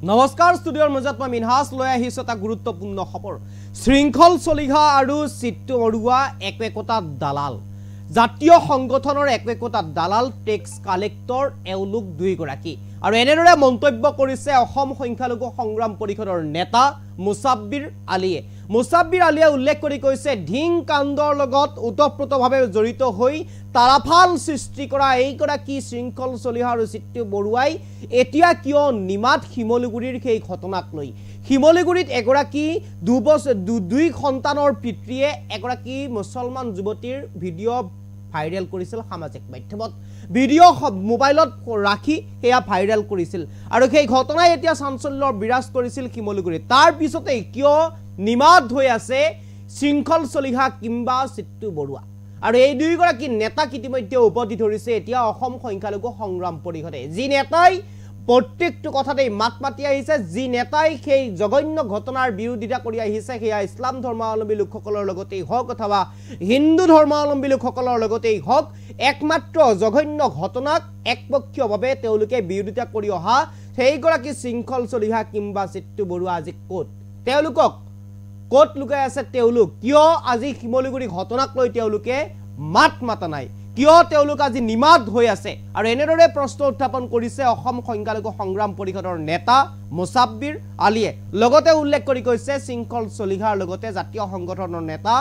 নমস্কাৰ ষ্টুডিঅ'ৰ মাজত মই মিনহাজ লৈ আহিছোঁ এটা গুৰুত্বপূৰ্ণ খবৰ শৃংখল চলিহা আৰু চিট্টু বৰুৱা একোটা দালাল জাতীয় সংগঠনৰ একোটা দালাল টেক্স কালেক্টৰ এওঁলোক দুইগৰাকী আৰু এনেদৰে মন্তব্য কৰিছে অসম সংখ্যালঘু সংগ্ৰাম পৰিষদৰ নেতা মুছাব্বিৰ আলীয়ে উল্লেখ কৰি কৈছে ঢিং কাণ্ডৰ লগত ওতঃপ্ৰোতভাৱে জড়িত হৈ তাৰাফাল সৃষ্টি কৰা এইগৰাকী শৃংখল চলিহা আৰু চিট্টু বৰুৱাই এতিয়া কিয় নিমাত শিমলুগুৰিৰ সেই ঘটনাক লৈ শিমলুগুৰিত এগৰাকী দুই সন্তানৰ পিতৃয়ে এগৰাকী মুছলমান যুৱতীৰ ভিডিঅ' ভাইৰেল কৰিছিল সামাজিক মাধ্যমত ভিডিঅ' মোবাইলত ৰাখি হেয়া ভাইৰেল কৰিছিল আৰু সেই ঘটনাই এতিয়া চাঞ্চল্যৰ বিৰাজ কৰিছিল শিমলুগুৰিত তাৰ পিছতে কিয় নিমাত হৈ আছে শৃংখল চলিহা কিংবা চিট্টু বৰুৱা আৰু এই দুইগৰাকী নেতা ইতিমধ্যে উপস্থিত ধৰিছে এতিয়া অসম সংখ্যালঘু সংগ্ৰাম পৰিষদে যি নেতাই প্ৰত্যেকটো কথাতেই মাত মাতি আহিছে যি নেতাই সেই জঘন্য ঘটনাৰ বিৰোধিতা কৰি আহিছে সেয়া ইছলাম ধৰ্মাৱলম্বী লোকসকলৰ লগতেই হওক অথবা হিন্দু ধৰ্মাৱলম্বী লোকসকলৰ লগতেই হওক একমাত্ৰ জঘন্য ঘটনাক একপক্ষীয়ভাৱে তেওঁলোকে বিৰোধিতা কৰি অহা সেইগৰাকী শৃংখল চলিহা কিংবা চিট্টু বৰুৱা আজি তেওঁলোকক ক'ত লুকাই আছে তেওঁলোক কিয় আজি শিমলুগুৰি ঘটনাক লৈ তেওঁলোকে মাত মাতা নাই কিয় তেওঁলোক আজি নিমাত হৈ আছে আৰু এনেদৰে প্ৰশ্ন উত্থাপন কৰিছে অসম সংখ্যালঘু সংগ্ৰাম পৰিষদৰ নেতা মুছাব্বিৰ আলীয়ে লগতে উল্লেখ কৰি কৈছে শৃংখল চলিহাৰ লগতে জাতীয় সংগঠনৰ নেতা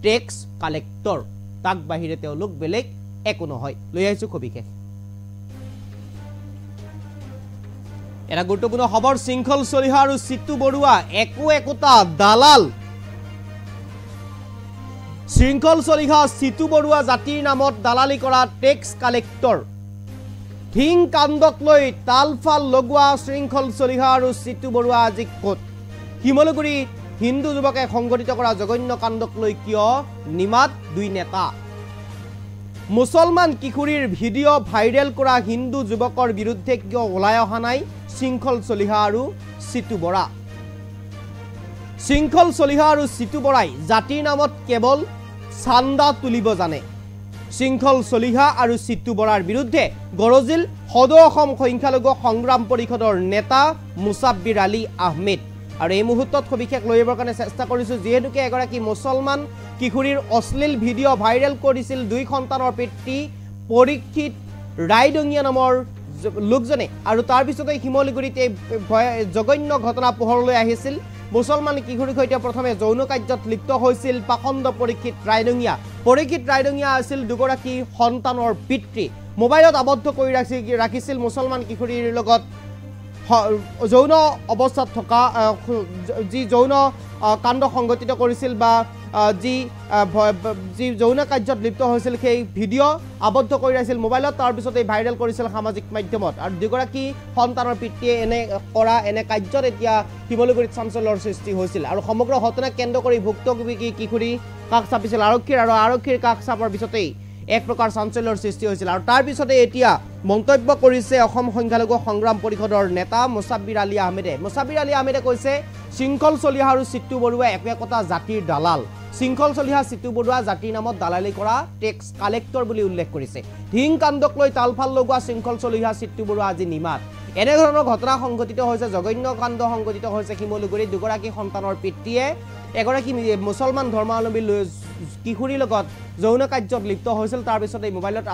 টেক্স কালেক্টৰ তাক বাহিৰে তেওঁলোক বেলেগ একো নহয় লৈ আহিছো কবিকে এটা গুৰুত্বপূৰ্ণ খবৰ শৃংখল চলিহা আৰু চিট্টু বৰুৱা একোটা দালাল শৃংখল চলিহা চিট্টু বৰুৱা জাতিৰ নামত দালালি কৰা টেক্স কালেক্টৰ ঢিং কাণ্ডক লৈ তালফাল লগোৱা শৃংখল চলিহা আৰু চিট্টু বৰুৱা আজি ক'ত শিমলুগুৰি হিন্দু যুৱকে সংগঠিত কৰা জঘন্য কাণ্ডক লৈ কিয় নিমাত দুই নেতা মুছলমান কিশোৰীৰ ভিডিঅ' ভাইৰেল কৰা হিন্দু যুৱকৰ বিৰুদ্ধে কিয় ওলাই অহা নাই শৃংখল চলিহা আৰু চিট্টু বৰা শৃংখল চলিহা আৰু চিট্টু বৰাই জাতিৰ নামত কেৱল চান্দা তুলিব জানে শৃংখল চলিহা আৰু চিট্টু বৰাৰ বিৰুদ্ধে গৰজিল সদৌ অসম সংখ্যালঘু সংগ্ৰাম পৰিষদৰ নেতা মুছাব্বিৰ আলী আহমেদ আৰু এই মুহূৰ্তত সবিশেষ লৈ আহিবৰ কাৰণে চেষ্টা কৰিছোঁ যিহেতুকে এগৰাকী মুছলমান কিশোৰীৰ অশ্লীল ভিডিঅ' ভাইৰেল কৰিছিল দুই সন্তানৰ পিতৃ পৰীক্ষিত ৰায়ডঙীয়া নামৰ লোকজনে আৰু তাৰ পিছতে শিমলুগুৰিত এই জঘন্য ঘটনা পোহৰলৈ আহিছিল মুছলমান কিশোৰীৰ সৈতে প্ৰথমে যৌন কাৰ্যত লিপ্ত হৈছিল পাখণ্ড পৰীক্ষিত ৰায়ডঙীয়া আছিল দুগৰাকী সন্তানৰ পিতৃ মোবাইলত আবদ্ধ কৰি ৰাখিছিল মুছলমান কিশোৰীৰ লগত যৌন অৱস্থাত থকা যি যৌন কাণ্ড সংঘটিত কৰিছিল বা যি যৌন কাৰ্যত লিপ্ত হৈছিল সেই ভিডিঅ' আবদ্ধ কৰি ৰাখিছিল মোবাইলত তাৰ পিছতে ভাইৰেল কৰিছিল সামাজিক মাধ্যমত আৰু দুগৰাকী সন্তানৰ পিতৃয়ে এনে কাৰ্যত এতিয়া শিমলুগুৰিত চাঞ্চল্যৰ সৃষ্টি হৈছিল আৰু সমগ্ৰ ঘটনাক কেন্দ্ৰ কৰি ভুক্তভোগী কিশোৰী কাষ চাপিছিল আৰক্ষীৰ কাষ চাপাৰ পিছতেই এক প্ৰকাৰ চাঞ্চল্যৰ সৃষ্টি হৈছিল আৰু তাৰ পিছতে এতিয়া মন্তব্য কৰিছে অসম সংখ্যালঘু সংগ্ৰাম পৰিষদৰ নেতা মুছাব্বিৰ আলী আহমেদে কৈছে শৃংখল চলিহা আৰু চিট্টু বৰুৱা একোটা জাতিৰ দালাল শৃংখল চলিহা চিট্টু বৰুৱা জাতিৰ নামত দালালি কৰা টেক্স কালেক্টৰ বুলি উল্লেখ কৰিছে ঢিং কাণ্ডক লৈ তালফাল লগোৱা শৃংখল চলিহা চিট্টু বৰুৱা আজি নিমাত এনেধৰণৰ ঘটনা সংঘটিত হৈছে জঘন্য কাণ্ড সংঘটিত হৈছে শিমলুগুৰিত দুগৰাকী সন্তানৰ পিতৃয়ে এগৰাকী মুছলমান ধৰ্মাৱলম্বী কিশোৰীৰ লগত যৌন কাৰ্যত লিপ্ত হৈছিল তাৰ পিছতে মোবাইলত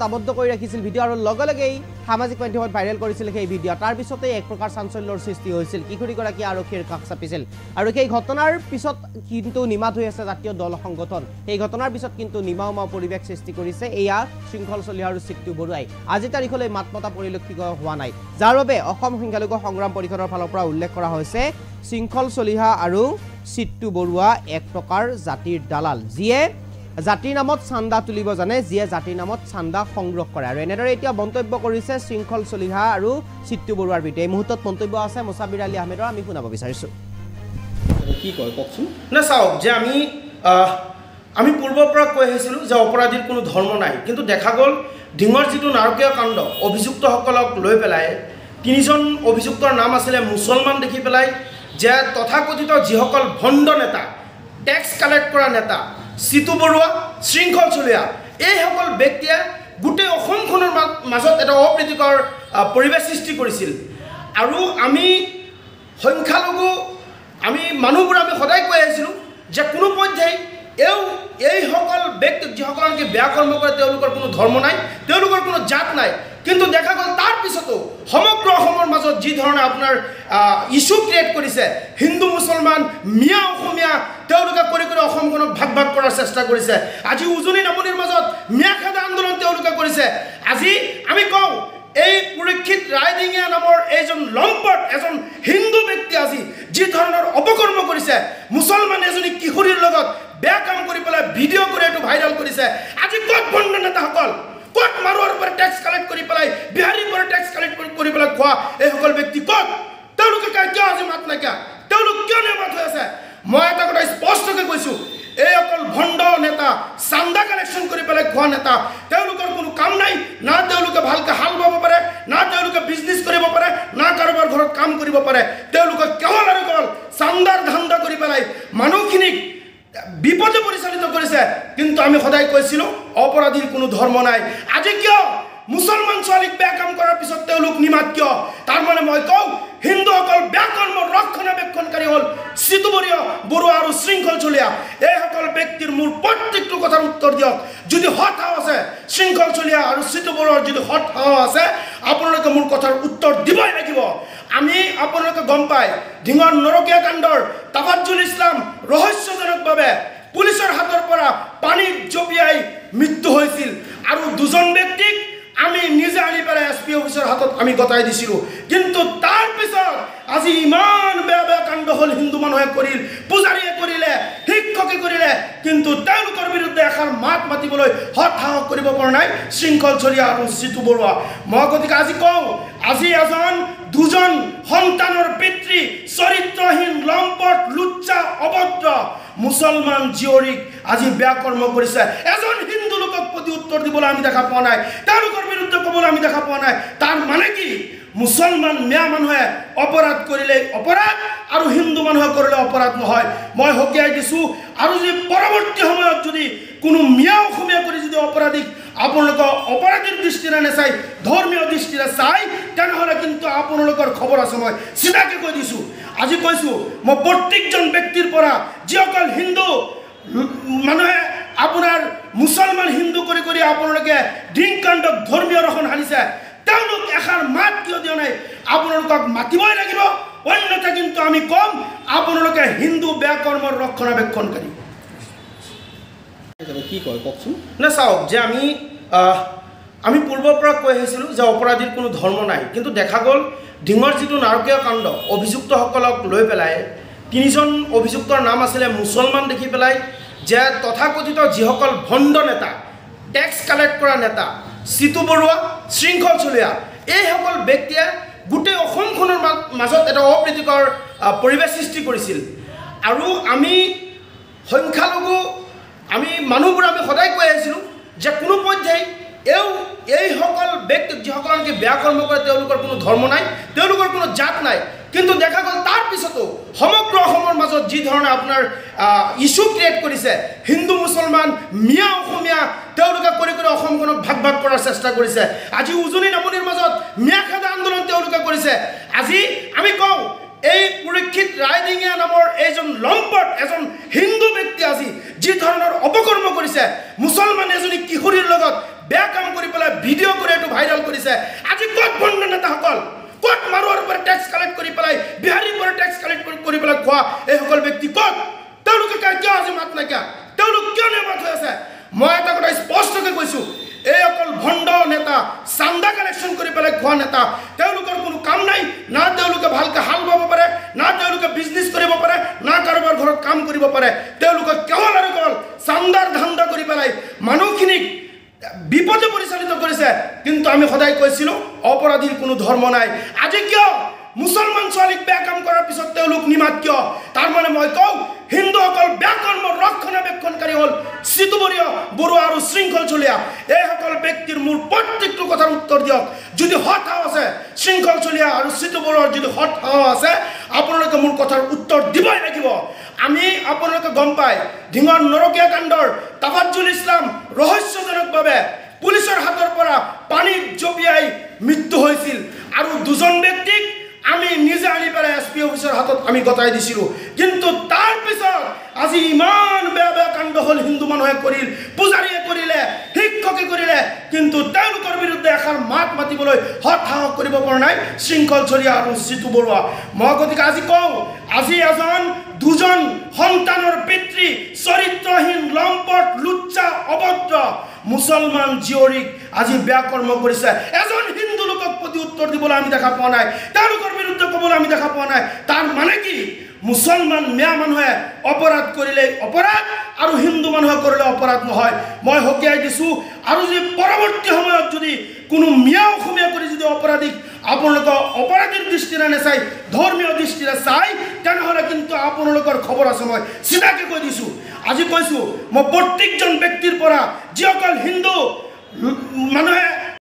আবদ্ধ কৰি ৰাখিছিল ভিডিঅ' আৰু লগে লগেই সামাজিক মাধ্যমত ভাইৰেল কৰিছিল সেই ভিডিঅ' তাৰ পিছতে এক প্ৰকাৰ চাঞ্চল্যৰ সৃষ্টি হৈছিল কিশোৰীগৰাকী আৰক্ষীৰ কাষ চাপিছিল আৰু সেই ঘটনাৰ পিছত কিন্তু নিমাত হৈ আছে জাতীয় দল সংগঠন এই ঘটনাৰ পিছত কিন্তু নিমাওমা পৰিৱেশ সৃষ্টি কৰিছে এয়া শৃংখল চলিহা আৰু চিট্টু বৰুৱাই আজি তাৰিখলৈ মাত মতা পৰিলক্ষিত হোৱা নাই যাৰ বাবে অসম সংখ্যালঘু সংগ্ৰাম পৰিষদৰ ফালৰ পৰা উল্লেখ কৰা হৈছে শৃংখল চলিহা আৰু চিট্টু বৰুৱা এক প্ৰকাৰ জাতিৰ দালাল যিয়ে জাতিৰ নামত চান্দা তুলিব জানে যিয়ে জাতিৰ নামত চান্দা সংগ্ৰহ কৰে আৰু এনেদৰে এতিয়া মন্তব্য কৰিছে শৃংখল চলিহা আৰু চিট্টু বৰুৱাৰ বিৰুদ্ধে এই মুহূৰ্তত মন্তব্য আছে মুছাব্বিৰ আলী আহমেদৰ আমি শুনাব বিচাৰিছোঁ কি কয় কওকচোন না চাওক যে আমি পূৰ্বৰ পৰা কৈ আহিছিলোঁ যে অপৰাধীৰ কোনো ধৰ্ম নাই কিন্তু দেখা গ'ল ঢিঙৰ যিটো নাৰকীয় কাণ্ড অভিযুক্তসকলক লৈ পেলাই তিনিজন অভিযুক্তৰ নাম আছিলে মুছলমান দেখি পেলাই যে তথাকথিত যিসকল ভণ্ড নেতা টেক্স কালেক্ট কৰা নেতা চিট্টু বৰুৱা শৃংখল চলিহা এইসকল ব্যক্তিয়ে গোটেই অসমখনৰ মাজত এটা অপ্ৰীতিকৰ পৰিৱেশ সৃষ্টি কৰিছিল আৰু আমি সংখ্যালঘু আমি মানুহবোৰ আমি সদায় কৈ আহিছিলোঁ যে কোনো পৰ্যায়ে এইসকল ব্যক্তি যিসকল নেকি বেয়া কৰ্ম কৰে তেওঁলোকৰ কোনো ধৰ্ম নাই, তেওঁলোকৰ কোনো জাত নাই, কিন্তু দেখা গ'ল তাৰ পিছতো সমগ্ৰ অসমৰ মাজত যি ধৰণে আপোনাৰ ইছ্যু ক্ৰিয়েট কৰিছে, হিন্দু মুছলমান মিয়া অসমীয়া তেওঁলোকে কৰি কৰি অসমখনক ভাগ ভাগ কৰাৰ চেষ্টা কৰিছে। আজি উজনি নামনিৰ মাজত মিয়া খেদা আন্দোলন তেওঁলোকে কৰিছে। আজি আমি কওঁ এই পৰীক্ষিত ৰায়ডিঙীয়া নামৰ এইজন লম্পট এজন হিন্দু ব্যক্তি আজি যি ধৰণৰ অপকৰ্ম কৰিছে, মুছলমান এজনী কিশোৰীৰ লগত বেয়া কাম কৰি পেলাই ভিডিঅ' কৰি এইটো ভাইৰেল কৰিছে। আজি ক'ত ভণ্ড নেতাসকল, ক'ত মাৰোৱাৰ পৰা টেক্স কালেক্ট কৰি পেলাই বিহাৰীৰ পৰা টেক্স কালেক্ট কৰি পেলাই খোৱা এইসকল ব্যক্তি ক'ত? তেওঁলোকে কিয় আজি মাত নাইকিয়া? তেওঁলোক কিয় নিয়মাত হৈ আছে? মই এটা কথা স্পষ্টকৈ কৈছোঁ, এই অকল ভণ্ড নেতা, চান্দা কালেকশ্যন কৰি পেলাই খোৱা নেতা, তেওঁলোকৰ কোনো কাম নাই। না তেওঁলোকে ভালকৈ হাল বাব পাৰে, না তেওঁলোকে বিজনেছ কৰিব পাৰে, না কাৰোবাৰ ঘৰত কাম কৰিব পাৰে। তেওঁলোকে কেৱল আৰু কেৱল চান্দাৰ ধান্দা কৰি পেলাই মানুহখিনিক বিপদে পৰিচালিত কৰিছে। কিন্তু আমি সদায় কৈছিলোঁ অপৰাধীৰ কোনো ধৰ্ম নাই। আজি কিয় মুছলমান ছোৱালীক বেয়া কাম কৰাৰ পিছত তেওঁলোক নিমাত কিয়? তাৰমানে মই কওঁ হিন্দুসকল বেয়া কৰ্মৰ ৰক্ষণাবেক্ষণকাৰী হ'ল চিতুবৰীয় বৰুৱা আৰু শৃংখল চলিয়া। এইসকল ব্যক্তিৰ মোৰ প্ৰত্যেকটো কথাৰ উত্তৰ দিয়ক। যদি সৎ সাহ আছে শৃংখল চলিয়া আৰু চিতু বৰুৱাৰ যদি সৎ সাহ আছে আপোনালোকে মোৰ কথাৰ উত্তৰ দিবই লাগিব। আমি আপোনালোকে গম পায় ঢিঙৰ নৰকীয়া কাণ্ডৰ তাফাজ্জুল ইছলাম ৰহস্যজনকভাৱে পুলিচৰ হাতৰ পৰা পানীত জঁপিয়াই মৃত্যু হৈছিল আৰু দুজন ব্যক্তিক আমি নিজে আনি পেলাই SP অফিচৰ হাতত আমি গতাই দিছিলোঁ। কিন্তু তাৰপিছত আজি ইমান বেয়া বেয়া কাণ্ড হ'ল, হিন্দু মানুহে কৰিল, পূজাৰীয়ে কৰিলে, শিক্ষকে কৰিলে, কিন্তু তেওঁলোকৰ বিৰুদ্ধে এষাৰ মাত মাতিবলৈ সৎ সাহস কৰিব পৰা নাই শৃংখল চলিয়া আৰু চিতু বৰুৱা। মই গতিকে আজি কওঁ, আজি দুজন সন্তানৰ পিতৃ চৰিত্ৰহীন লম্পট লুচ্চা অভদ্ৰ মুছলমান জীয়ৰীক আজি বেয়া কৰ্ম কৰিছে। এজন হিন্দু লোকক প্ৰতি উত্তৰ দিবলৈ আমি দেখা পোৱা নাই, তেওঁলোকৰ বিৰুদ্ধে ক'বলৈ আমি দেখা পোৱা নাই। তাৰ মানে কি? মুছলমান মিয়া মানুহে অপৰাধ কৰিলে অপৰাধ আৰু হিন্দু মানুহে কৰিলে অপৰাধ নহয়। মই সকীয়াই দিছোঁ আৰু যদি পৰৱৰ্তী সময়ত যদি কোনো মিয়া অসমীয়া কৰি যদি অপৰাধীক আপোনালোকৰ অপৰাধীৰ দৃষ্টিৰে নাচাই ধৰ্মীয় দৃষ্টিৰে চাই তেনেহ'লে কিন্তু আপোনালোকৰ খবৰ আছে। মই চিধাকৈ কৈ দিছোঁ, আজি কৈছোঁ মই প্ৰত্যেকজন ব্যক্তিৰ পৰা যিসকল হিন্দু মানুহে আপোনাৰ মুছলমান হিন্দু কৰি কৰি আপোনালোকে ঢিংকাণ্ডক ধৰ্মীয় ৰসন সানিছে, তেওঁলোক এষাৰ মাত কিয় দিয়া নাই? আপোনালোকক মাতিবই লাগিব, অন্যথা কিন্তু আমি কম আপোনালোকে হিন্দু বেয়া কৰ্মৰ ৰক্ষণাবেক্ষণকাৰী। কি কয় কওকচোন। না চাওক, যে আমি পূৰ্বৰ পৰা কৈ আহিছিলোঁ যে অপৰাধীৰ কোনো ধৰ্ম নাই, কিন্তু দেখা গ'ল ঢিঙৰ যিটো নাৰকীয় কাণ্ড অভিযুক্তসকলক লৈ পেলাই তিনিজন অভিযুক্তৰ নাম আছিলে মুছলমান দেখি পেলাই যে তথাকথিত যিসকল ভণ্ড নেতা, টেক্স কালেক্ট কৰা নেতা, চিতু বৰুৱা, শৃংখল চলিয়া, এইসকল ব্যক্তিয়ে গোটেই অসমখনৰ মাজত এটা অপ্ৰীতিকৰ পৰিৱেশ সৃষ্টি কৰিছিল আৰু আমি সংখ্যালঘু আমি মানুহবোৰ আমি সদায় কৈ আহিছিলোঁ যে কোনো পৰ্যায়ে এইসকল ব্যক্তি যিসকল নেকি বেয়া কৰ্ম কৰে তেওঁলোকৰ কোনো ধৰ্ম নাই, তেওঁলোকৰ কোনো জাত নাই, কিন্তু দেখা গ'ল তাৰ পিছতো সমগ্ৰ অসমৰ মাজত যি ধৰণে আপোনাৰ ইছ্যু ক্ৰিয়েট কৰিছে, হিন্দু মুছলমান মিয়া অসমীয়া তেওঁলোকে কৰি কৰি অসমখনক ভাগ ভাগ কৰাৰ চেষ্টা কৰিছে। আজি উজনি নামনিৰ মাজত মিয়া খেদা আন্দোলন তেওঁলোকে কৰিছে। আজি আমি কওঁ এই পৰীক্ষিত ৰায়ডিঙীয়া নামৰ এইজন লম্পট এজন হিন্দু ব্যক্তি আজি যি ধৰণৰ অপকৰ্ম কৰিছে, মুছলমান এজনী কিশোৰীৰ লগত বেয়া কাম কৰি পেলাই ভিডিঅ' কৰি এইটো ভাইৰেল কৰিছে। আজি ক'ত ভণ্ড নেতাসকল, ক'ত মাৰোৱাৰ পৰা টেক্স কালেক্ট কৰি পেলাই বিহাৰীৰ পৰা টেক্স কালেক্ট কৰি পেলাই খোৱা এইসকল ব্যক্তি ক'ত? তেওঁলোকে কিয় আজি মাত নাইকিয়া? তেওঁলোক কিয় নিয়মাত হৈ আছে? মই এটা কথা স্পষ্টকৈ কৈছোঁ, এই অকল ভণ্ড নেতা, চান্দা কালেকশ্যন কৰি পেলাই খোৱা নেতা, তেওঁলোকৰ কোনো কাম নাই। না তেওঁলোকে ভালকৈ হাল বাব পাৰে, না তেওঁলোকে বিজনেছ কৰিব পাৰে, না কাৰোবাৰ ঘৰত কাম কৰিব পাৰে। তেওঁলোকে কেৱল আৰু কেৱল চান্দাৰ ধান্দা কৰি পেলাই মানুহখিনিক বিপদে পৰিচালিত কৰিছে। কিন্তু আমি সদায় কৈছিলোঁ অপৰাধীৰ কোনো ধৰ্ম নাই। আজি কিয় মুছলমান ছোৱালীক বেয়া কাম কৰাৰ পিছত তেওঁলোক নিমাত কিয়? তাৰমানে মই কওঁ হিন্দুসকল বেয়া কৰ্মৰ ৰক্ষণাবেক্ষণকাৰী হ'ল চিতুবৰীয় বৰুৱা আৰু শৃংখল চলিয়া। এইসকল ব্যক্তিৰ মোৰ প্ৰত্যেকটো কথাৰ উত্তৰ দিয়ক। যদি সৎ সাহ আছে শৃংখল চলিয়া আৰু চিতু বৰুৱাৰ যদি সৎ সাহ আছে আপোনালোকে মোৰ কথাৰ উত্তৰ দিবই লাগিব। আমি আপোনালোকে গম পায় ঢিঙৰ নৰকীয়া কাণ্ডৰ তাফাজ্জুল ইছলাম ৰহস্যজনকভাৱে পুলিচৰ হাতৰ পৰা পানীত জঁপিয়াই মৃত্যু হৈছিল আৰু দুজন ব্যক্তিক আমি নিজে আনি পেলাই SP অফিচৰ হাতত আমি গতাই দিছিলোঁ কিন্তু তাৰ পিছত আজি ইমান বেয়া বেয়া কাণ্ড হ'ল হিন্দু মানুহে কৰিল পূজাৰীয়ে কৰিলে শিক্ষকে কৰিলে কিন্তু তেওঁলোকৰ বিৰুদ্ধে এষাৰ মাত মাতিবলৈ সাহস কৰিব পৰা নাই শৃংখল চলিহা আৰু জিতু বৰুৱা মই গতিকে আজি কওঁ আজি এজন দুজন সন্তানৰ পিতৃ চৰিত্ৰহীন লম্পট লুচ্চা অভদ্ৰ মুছলমান জীয়ৰীক আজি বেয়া কৰ্ম কৰিছে এজন হিন্দু লোকক প্ৰতি উত্তৰ দিবলৈ আমি দেখা পোৱা নাই তেওঁলোকৰ বিৰুদ্ধে ক'বলৈ আমি দেখা পোৱা নাই তাৰ মানে কি মুছলমান মিয়া মানুহে অপৰাধ কৰিলে অপৰাধ আৰু হিন্দু মানুহে কৰিলে অপৰাধ নহয় মই হকিয়াই দিছোঁ আৰু যদি পৰৱৰ্তী সময়ত যদি কোনো মিয়া অসমীয়া কৰি যদি অপৰাধীক আপোনালোকৰ অপৰাধীৰ দৃষ্টিৰে নাচাই ধৰ্মীয় দৃষ্টিৰে চাই তেনেহ'লে কিন্তু আপোনালোকৰ খবৰ আছে মই চিধাকৈ কৈ দিছোঁ আজি কৈছোঁ মই প্ৰত্যেকজন ব্যক্তিৰ পৰা যিসকল হিন্দু মানুহে